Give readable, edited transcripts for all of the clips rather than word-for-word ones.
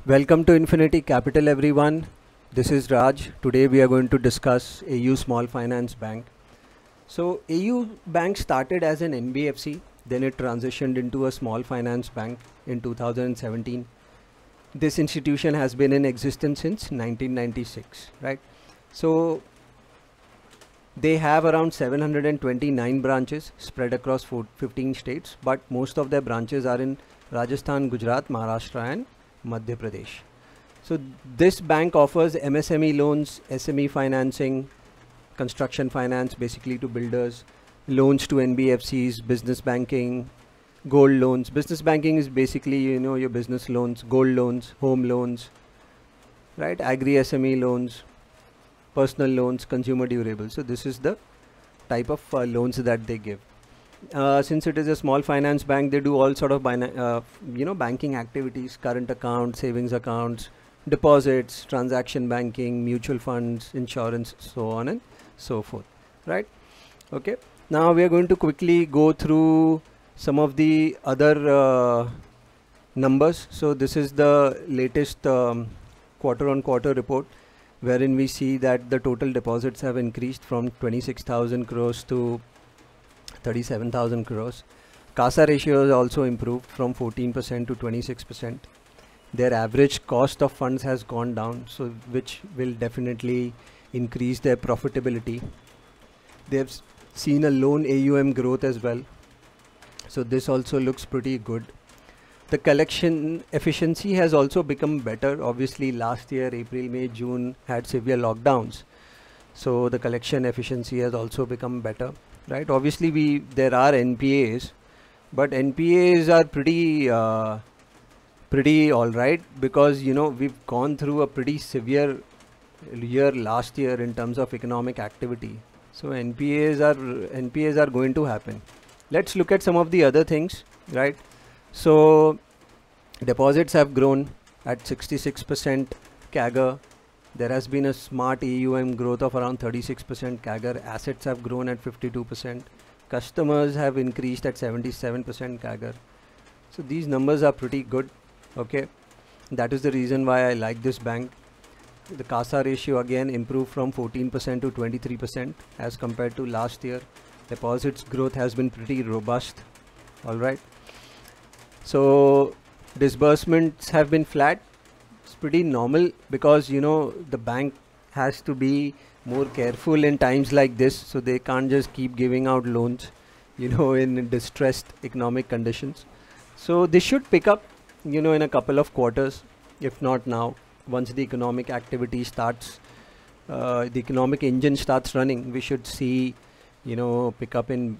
Welcome to Infinity Capital, everyone. This is Raj. Today we are going to discuss AU Small Finance Bank. So AU Bank started as an NBFC, then it transitioned into a small finance bank in 2017. This institution has been in existence since 1996, right? So they have around 729 branches spread across 15 states, but most of their branches are in Rajasthan, Gujarat, Maharashtra and Madhya Pradesh. So this bank offers MSME loans, SME financing, construction finance basically to builders, loans to NBFCs, business banking, gold loans. Business banking is basically, your business loans, gold loans, home loans, right? Agri SME loans, personal loans, consumer durables. So this is the type of loans that they give. Since it is a small finance bank, they do all sort of banking activities, current accounts, savings accounts, deposits, transaction banking, mutual funds, insurance, so on and so forth, right? Okay, now we are going to quickly go through some of the other numbers. So this is the latest quarter-on-quarter report, wherein we see that the total deposits have increased from 26,000 crores to 37,000 crores. CASA ratio has also improved from 14% to 26%. Their average cost of funds has gone down, so which will definitely increase their profitability. They have seen a loan AUM growth as well, so this also looks pretty good. The collection efficiency has also become better. Obviously last year April, May, June had severe lockdowns, so the collection efficiency has also become better, right? Obviously there are NPAs, but NPAs are pretty all right, because we've gone through a pretty severe year last year in terms of economic activity. So NPAs are going to happen. Let's look at some of the other things, right? So deposits have grown at 66% CAGR. There has been a smart AUM growth of around 36% CAGR. Assets have grown at 52%. Customers have increased at 77% CAGR. So these numbers are pretty good. Okay, that is the reason why I like this bank. The CASA ratio again improved from 14% to 23% as compared to last year. Deposits growth has been pretty robust. All right. So disbursements have been flat. It's pretty normal, because the bank has to be more careful in times like this, so they can't just keep giving out loans in distressed economic conditions. So this should pick up in a couple of quarters, if not now. Once the economic activity starts, the economic engine starts running, we should see pick up in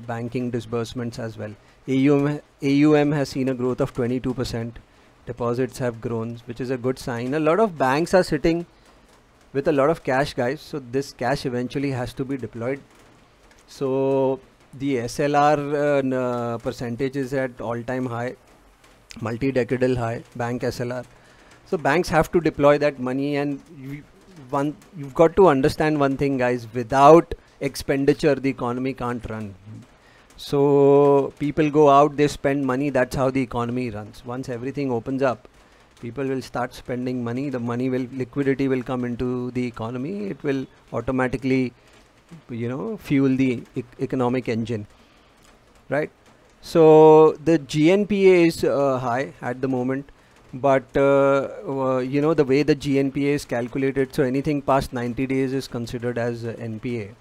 banking disbursements as well. AUM has seen a growth of 22%. Deposits have grown, which is a good sign. A lot of banks are sitting with a lot of cash, guys, so this cash eventually has to be deployed. So the SLR percentage is at all-time high, multi-decadal high, bank SLR. So banks have to deploy that money, and you've got to understand one thing, guys: without expenditure the economy can't run. So people go out, they spend money, that's how the economy runs. Once everything opens up, people will start spending money, liquidity will come into the economy, it will automatically fuel the economic engine, right? So the GNPA is high at the moment, but the way the GNPA is calculated, so anything past 90 days is considered as NPA,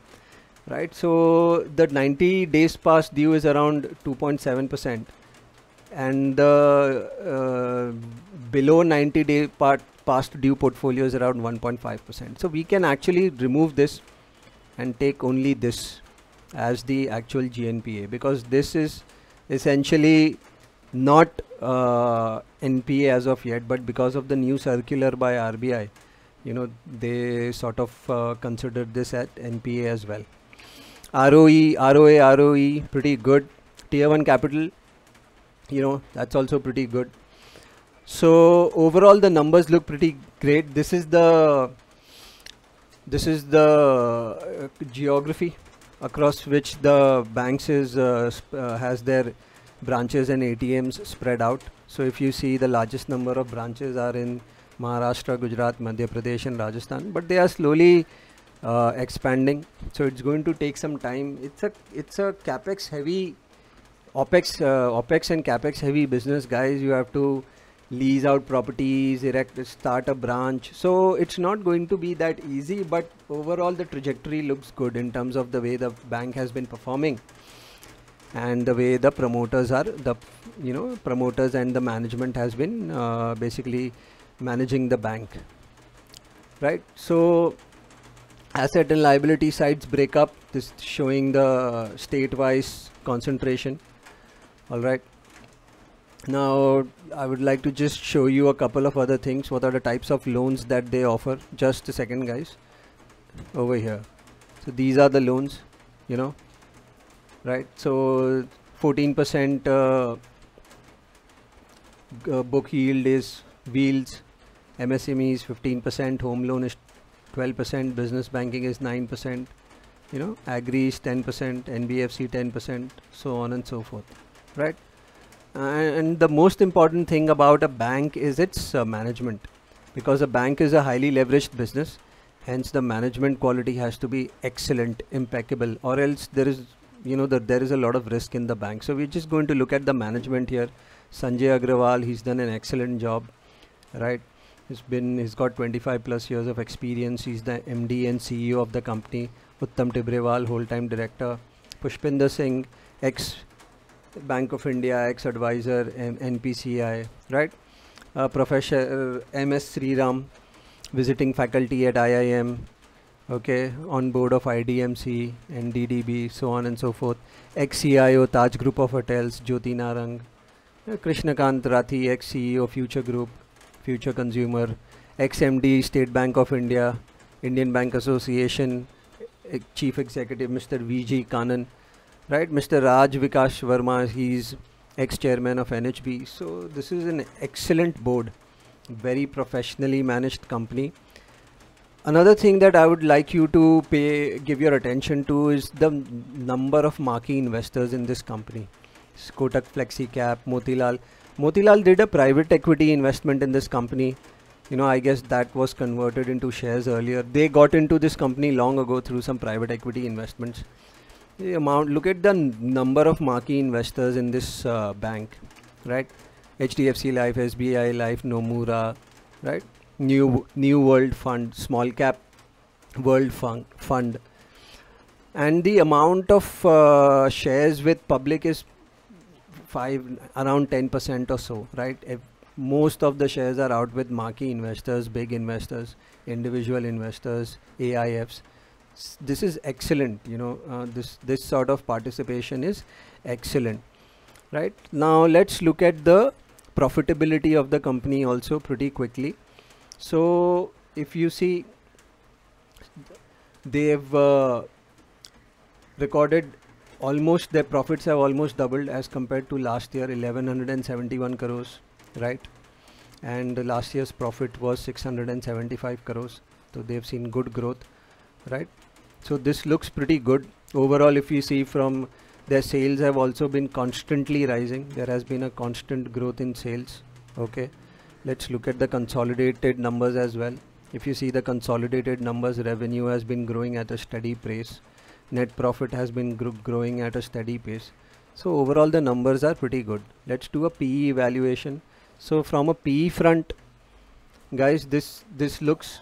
right? So the 90 days past due is around 2.7%, and the below 90 day past due portfolio is around 1.5%. So we can actually remove this and take only this as the actual GNPA, because this is essentially not NPA as of yet, but because of the new circular by RBI, they sort of considered this at NPA as well. ROE pretty good. Tier 1 capital, that's also pretty good. So overall the numbers look pretty great. This is the geography across which the banks has their branches and ATMs spread out. So if you see, the largest number of branches are in Maharashtra, Gujarat, Madhya Pradesh and Rajasthan, but they are slowly expanding. So it's going to take some time. It's a capex heavy, OPEX and capex heavy business, guys. You have to lease out properties, start a branch. So it's not going to be that easy, but overall the trajectory looks good in terms of the way the bank has been performing and the way the promoters promoters and the management has been basically managing the bank, right? So asset and liability sides break up, this showing the state-wise concentration. All right. Now I would like to just show you a couple of other things. What are the types of loans that they offer? Just a second, guys. Over here. So these are the loans, right? So 14% book yield is wheels, MSMEs 15%, home loan is 12%, business banking is 9%, agri is 10%, NBFC 10%, so on and so forth, right? And the most important thing about a bank is its management, because a bank is a highly leveraged business. Hence the management quality has to be excellent, impeccable, or else there is there is a lot of risk in the bank. So we're just going to look at the management here. Sanjay Agrawal, he's done an excellent job, right? He's got 25 plus years of experience. He's the MD and CEO of the company. Uttam Tibrewal, whole-time director. Pushpinder Singh, ex Bank of India, ex-advisor, NPCI, right? Professor MS Sriram, visiting faculty at IIM, okay, on board of IDMC and DDB, so on and so forth. Ex-CIO, Taj Group of Hotels, Jyoti Narang. Krishnakant Rathi, ex-CEO, Future Group, Future Consumer. Ex-MD, State Bank of India, Indian Bank Association, Chief Executive, Mr. VG Kanan. Right, Mr. Raj Vikash Verma, he's ex-chairman of NHB. So this is an excellent board, very professionally managed company. Another thing that I would like you to give your attention to is the number of marquee investors in this company. Kotak FlexiCap, Motilal. Motilal did a private equity investment in this company. I guess that was converted into shares earlier. They got into this company long ago through some private equity investments. Look at the number of marquee investors in this bank, right? HDFC Life, SBI Life, Nomura, right? New World Fund, Small Cap World Fund, and the amount of shares with public is around 10% or so, right? Most of the shares are out with marquee investors, big investors, individual investors, AIFs. This is excellent, this sort of participation is excellent, right? Now let's look at the profitability of the company also pretty quickly. So if you see, they've recorded almost, their profits have almost doubled as compared to last year, 1171 crores, right? And last year's profit was 675 crores. So they've seen good growth, right? So this looks pretty good. Overall, if you see, from their sales have also been constantly rising. There has been a constant growth in sales. Okay, let's look at the consolidated numbers as well. If you see the consolidated numbers, revenue has been growing at a steady pace. Net profit has been growing at a steady pace. So overall the numbers are pretty good. Let's do a PE evaluation. So from a PE front, guys, this looks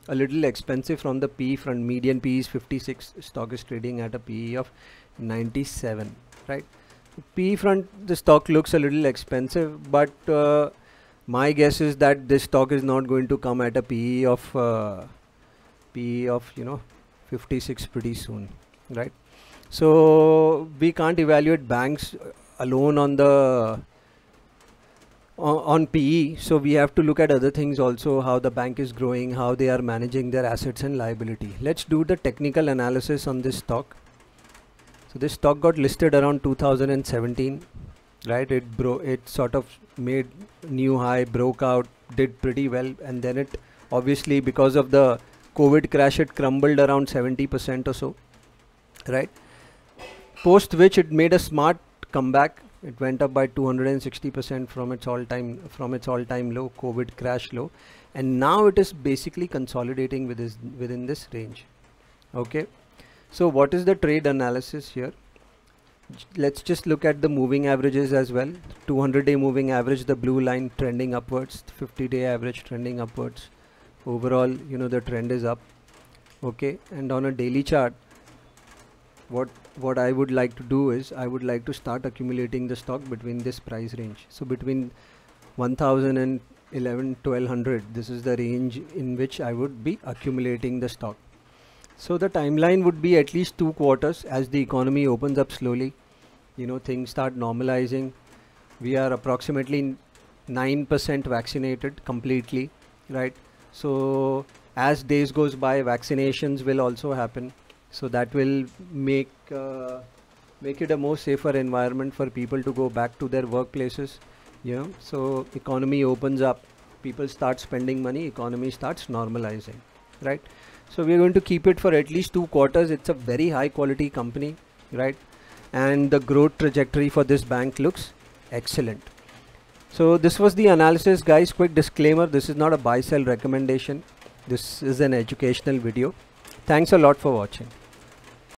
a little expensive from the PE front. Median PE is 56. Stock is trading at a PE of 97, right? PE front, the stock looks a little expensive, but my guess is that this stock is not going to come at a PE of 56 pretty soon, right? So we can't evaluate banks alone on PE, so we have to look at other things also, how the bank is growing, how they are managing their assets and liability. Let's do the technical analysis on this stock. So this stock got listed around 2017, right? It sort of made new high, broke out, did pretty well, and then it obviously, because of the COVID crash, it crumbled around 70% or so, right? Post which it made a smart comeback, It went up by 260% from its all-time low, COVID crash low, and now it is basically consolidating within this range. Okay, so what is the trade analysis here? Let's just look at the moving averages as well. 200-day moving average, the blue line, trending upwards. 50-day average trending upwards. Overall, you know, the trend is up. Okay, and on a daily chart, what I would like to do is I would like to start accumulating the stock between this price range. So between 1000 and 1200, this is the range in which I would be accumulating the stock. So the timeline would be at least 2 quarters as the economy opens up slowly. You know, things start normalizing. We are approximately 9% vaccinated completely, right? So as days goes by, vaccinations will also happen. So that will make it a more safer environment for people to go back to their workplaces. You know, so economy opens up, people start spending money, economy starts normalizing, right? So we're going to keep it for at least 2 quarters. It's a very high quality company, right? And the growth trajectory for this bank looks excellent. So this was the analysis, guys. Quick disclaimer, this is not a buy sell recommendation. This is an educational video. Thanks a lot for watching.